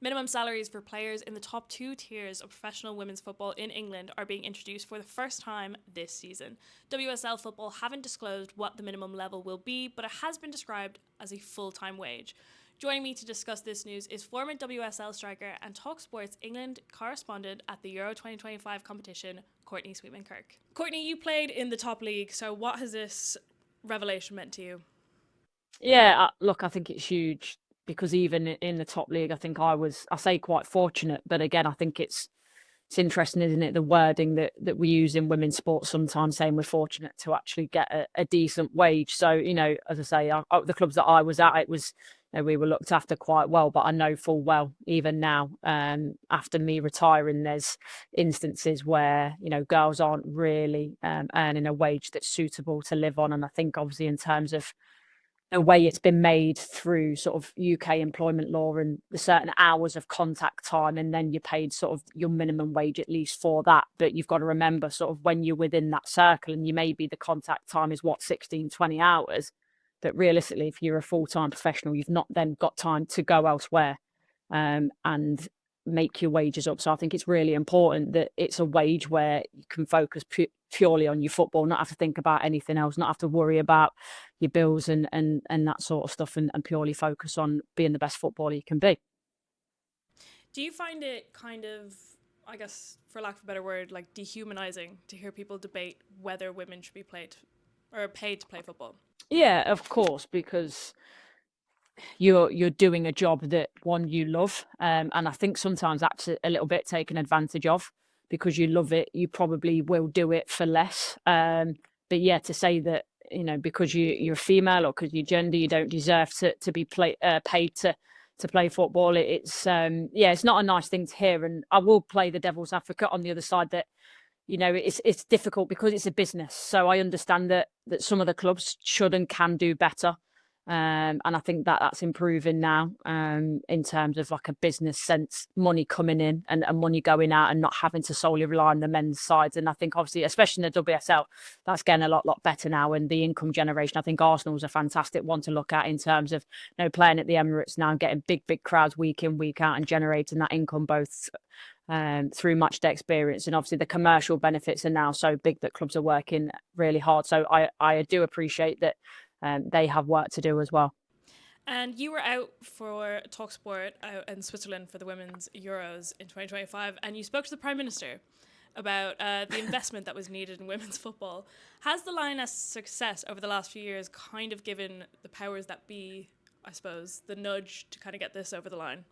Minimum salaries for players in the top two tiers of professional women's football in England are being introduced for the first time this season. WSL football haven't disclosed what the minimum level will be, but it has been described as a full-time wage. Joining me to discuss this news is former WSL striker and talkSPORT's England correspondent at the Euro 2025 competition, Courtney Sweetman-Kirk. Courtney, you played in the top league, so what has this revelation meant to you? Yeah, look, I think it's huge because even in the top league, I think I say quite fortunate, but again, I think it's interesting, isn't it? The wording that we use in women's sports sometimes saying we're fortunate to actually get a decent wage. So, as I say, the clubs that I was at, it was, we were looked after quite well, but I know full well, even now, after me retiring, there's instances where, girls aren't really earning a wage that's suitable to live on. And I think obviously in terms of the way it's been made through sort of UK employment law and the certain hours of contact time, and then you're paid sort of your minimum wage at least for that. But you've got to remember sort of when you're within that circle and you maybe the contact time is 16, 20 hours. But realistically, if you're a full-time professional, you've not then got time to go elsewhere and make your wages up. So I think it's really important that it's a wage where you can focus purely on your football, not have to think about anything else, not have to worry about your bills and that sort of stuff, and purely focus on being the best footballer you can be. Do you find it kind of, I guess, for lack of a better word, like dehumanizing to hear people debate whether women should be played or paid to play football? Yeah, of course, because you're doing a job that one you love, and I think sometimes that's a little bit taken advantage of. Because you love it, you probably will do it for less. But yeah, to say that because you're a female or because you're gender, you don't deserve to be paid to play football. It's not a nice thing to hear. And I will play the devil's advocate on the other side that it's difficult because it's a business. So I understand that some of the clubs should and can do better. And I think that's improving now in terms of like a business sense, money coming in and money going out and not having to solely rely on the men's sides. And I think obviously, especially in the WSL, that's getting a lot better now. And the income generation, I think Arsenal's a fantastic one to look at in terms of playing at the Emirates now and getting big crowds week in, week out and generating that income both through match day experience. And obviously the commercial benefits are now so big that clubs are working really hard. So I do appreciate that they have work to do as well. And you were out for talkSPORT out in Switzerland for the Women's Euros in 2025, and you spoke to the Prime Minister about the investment that was needed in women's football. Has the Lioness' success over the last few years kind of given the powers that be, I suppose, the nudge to kind of get this over the line?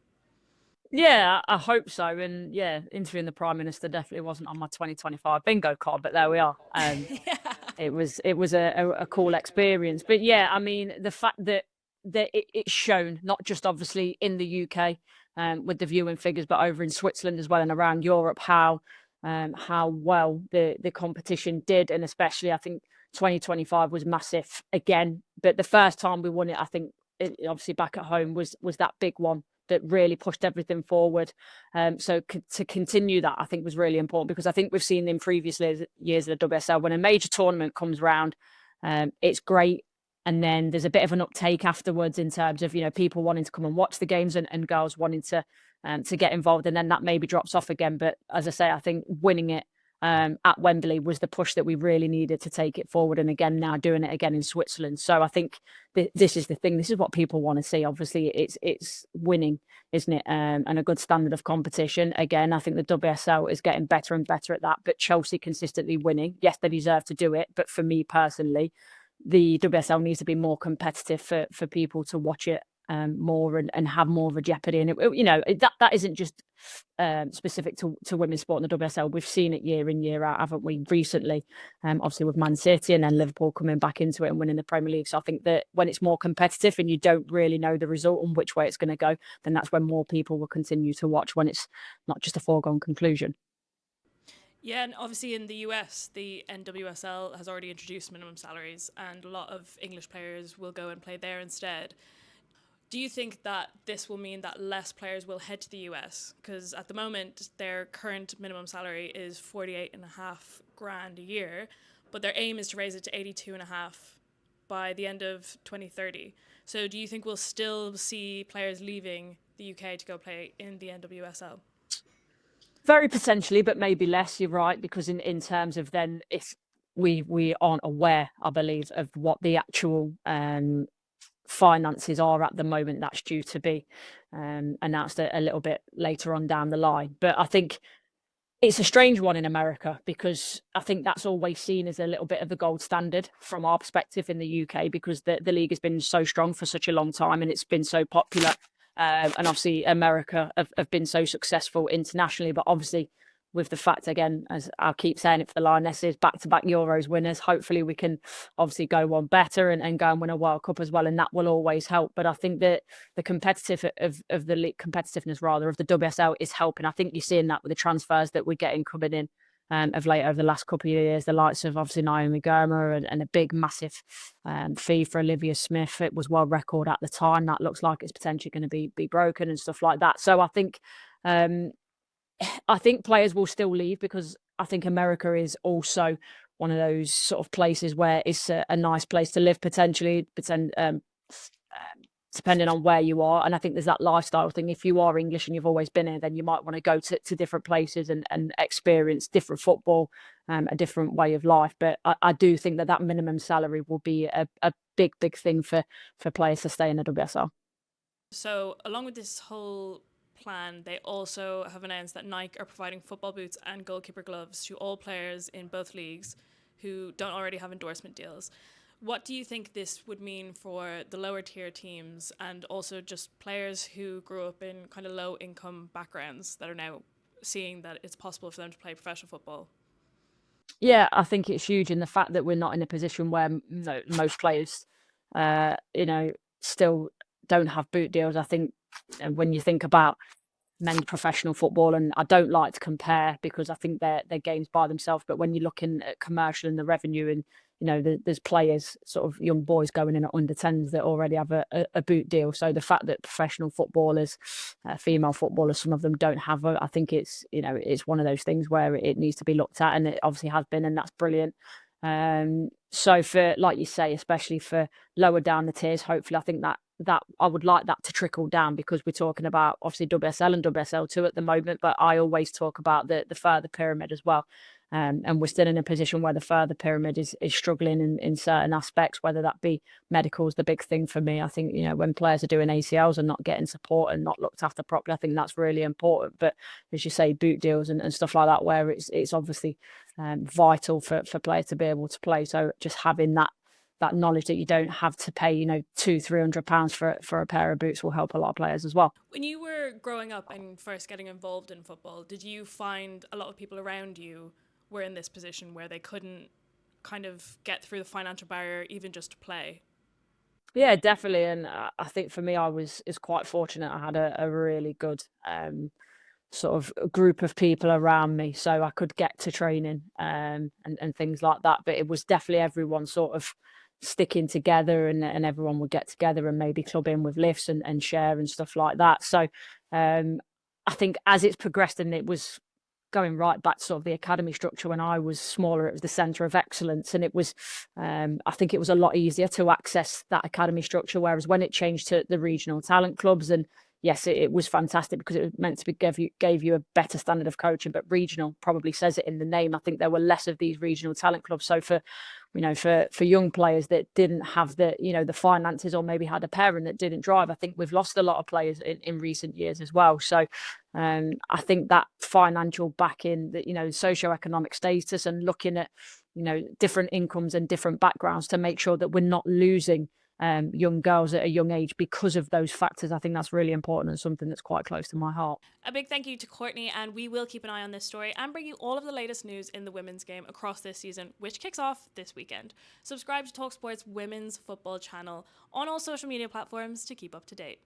Yeah, I hope so. And yeah, interviewing the Prime Minister definitely wasn't on my 2025 bingo card, but there we are. Yeah. It was a cool experience. But yeah, I mean, the fact that it's shown not just obviously in the UK with the viewing figures, but over in Switzerland as well and around Europe how well the competition did, and especially I think 2025 was massive again. But the first time we won it, I think obviously back at home was that big one that really pushed everything forward. So to continue that, I think was really important because I think we've seen in previous years of the WSL when a major tournament comes around, it's great. And then there's a bit of an uptake afterwards in terms of, people wanting to come and watch the games and girls wanting to get involved. And then that maybe drops off again. But as I say, I think winning it at Wembley was the push that we really needed to take it forward. And again, now doing it again in Switzerland. So I think this is the thing. This is what people want to see. Obviously, it's winning, isn't it? And a good standard of competition. Again, I think the WSL is getting better and better at that. But Chelsea consistently winning. Yes, they deserve to do it. But for me personally, the WSL needs to be more competitive for people to watch it more and have more of a jeopardy. And that isn't just specific to women's sport in the WSL. We've seen it year in, year out, haven't we? Recently, obviously with Man City and then Liverpool coming back into it and winning the Premier League. So I think that when it's more competitive and you don't really know the result and which way it's going to go, then that's when more people will continue to watch when it's not just a foregone conclusion. Yeah, and obviously in the US, the NWSL has already introduced minimum salaries, and a lot of English players will go and play there instead. Do you think that this will mean that less players will head to the US? Because at the moment, their current minimum salary is 48.5 grand a year, but their aim is to raise it to 82.5 by the end of 2030. So do you think we'll still see players leaving the UK to go play in the NWSL? Very potentially, but maybe less. You're right, because in terms of then, if we aren't aware, I believe, of what the actual finances are at the moment. That's due to be announced a little bit later on down the line. But I think it's a strange one in America, because I think that's always seen as a little bit of the gold standard from our perspective in the UK, because the league has been so strong for such a long time and it's been so popular. And obviously America have been so successful internationally, but obviously with the fact, again, as I keep saying it for the Lionesses, back-to-back Euros winners, hopefully we can obviously go on better and go and win a World Cup as well, and that will always help. But I think that the competitiveness rather of the WSL is helping. I think you're seeing that with the transfers that we're getting coming in of late over the last couple of years, the likes of obviously Naomi Gurma and a big massive fee for Olivia Smith. It was world record at the time. That looks like it's potentially going to be broken and stuff like that. So I think players will still leave, because I think America is also one of those sort of places where it's a nice place to live potentially, depending on where you are. And I think there's that lifestyle thing. If you are English and you've always been here, then you might want to go to different places and experience different football, a different way of life. But I do think that minimum salary will be a big thing for players to stay in the WSL. So, along with this whole plan, they also have announced that Nike are providing football boots and goalkeeper gloves to all players in both leagues who don't already have endorsement deals. What do you think this would mean for the lower tier teams and also just players who grew up in kind of low income backgrounds that are now seeing that it's possible for them to play professional football? Yeah, I think it's huge in the fact that we're not in a position where most players, still don't have boot deals. I think when you think about men's professional football, and I don't like to compare because I think they're games by themselves. But when you're looking at commercial and the revenue, and there's players, sort of young boys going in at under 10s that already have a boot deal. So the fact that professional footballers, female footballers, some of them don't have it, I think it's one of those things where it needs to be looked at, and it obviously has been, and that's brilliant. So for, like you say, especially for lower down the tiers, hopefully I think that I would like that to trickle down, because we're talking about obviously WSL and WSL2 at the moment, but I always talk about the further pyramid as well. And we're still in a position where the further pyramid is struggling in certain aspects, whether that be medical is the big thing for me. I think, when players are doing ACLs and not getting support and not looked after properly, I think that's really important. But as you say, boot deals and stuff like that, where it's obviously vital for players to be able to play. So just having that knowledge that you don't have to pay, £200-300 for a pair of boots will help a lot of players as well. When you were growing up and first getting involved in football, did you find a lot of people around you were in this position where they couldn't kind of get through the financial barrier even just to play? Yeah, definitely. And I think for me, is quite fortunate. I had a really good sort of group of people around me, so I could get to training and things like that. But it was definitely everyone sort of sticking together, and everyone would get together and maybe club in with lifts and share and stuff like that. So I think as it's progressed, and it was going right back to sort of the academy structure when I was smaller, it was the centre of excellence, and it was I think it was a lot easier to access that academy structure, whereas when it changed to the regional talent clubs, and yes, it was fantastic because it was meant to be gave you a better standard of coaching, but regional probably says it in the name. I think there were less of these regional talent clubs. So for young players that didn't have the finances, or maybe had a parent that didn't drive, I think we've lost a lot of players in recent years as well. So I think that financial backing, that socioeconomic status, and looking at different incomes and different backgrounds to make sure that we're not losing young girls at a young age because of those factors. I think that's really important and something that's quite close to my heart. A big thank you to Courtney, and we will keep an eye on this story and bring you all of the latest news in the women's game across this season, which kicks off this weekend. Subscribe to talkSPORT's women's football channel on all social media platforms to keep up to date.